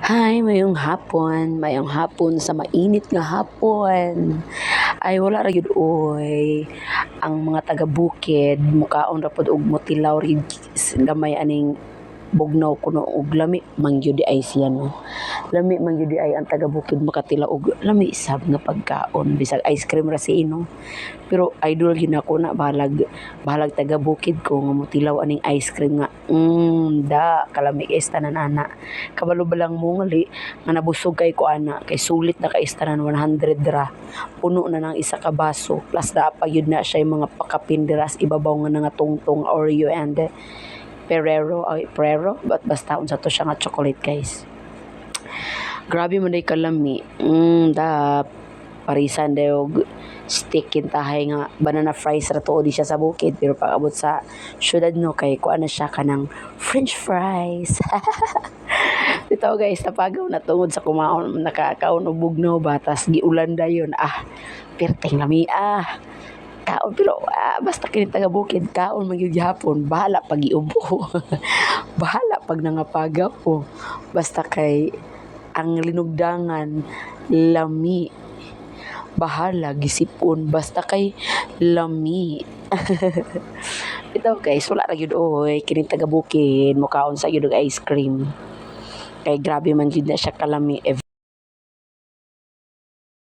Hi, mayong hapon sa mainit nga hapon. Ay wala ra gyud oy. Ang mga taga-bukid mukaon ra pod og motilaw rig gamay aning bugnaw kuno og lami man gyud di ay siya no. Lami man gyud di ay ang taga-bukid makatilaw og lami sab nga pagkaon bisag ice cream ra si ino. Pero idol gyud nako na bahalag taga-bukid ko nga motilaw aning ice cream nga kalami kay tanan ana. Kabalo ba lang mo ngali nga nabusog kay ko ana kay sulit na kay tanan 100 ra. Puno na ng isa ka baso plus na pa gyud na siya yung mga pakapin dira sa ibabaw nga nga tungtong Oreo and Ferrero, basta unsa to siya nga chocolate guys. Grabe man day kalami. Parisan day og steak kintahay nga banana fries ra tuod di siya sa bukid pero pag abot sa syudad no kay kuan na siya kanang french fries. Bitaw guys, napagaw na tungod sa kumaon nakakaon og bugnaw batas giulan dayon. Perteng lami kaon pero basta kini taga bukid kaon man gyud gihapon bahala pag iubo. Bahala pag nangapagaw ko basta kay ang linugdangan lami bahala gisipon basta kay lami. Ito guys, wala ra gyud oy kining taga bukid mukaon sa gyud og ice cream kay grabe man gyud na siya kalami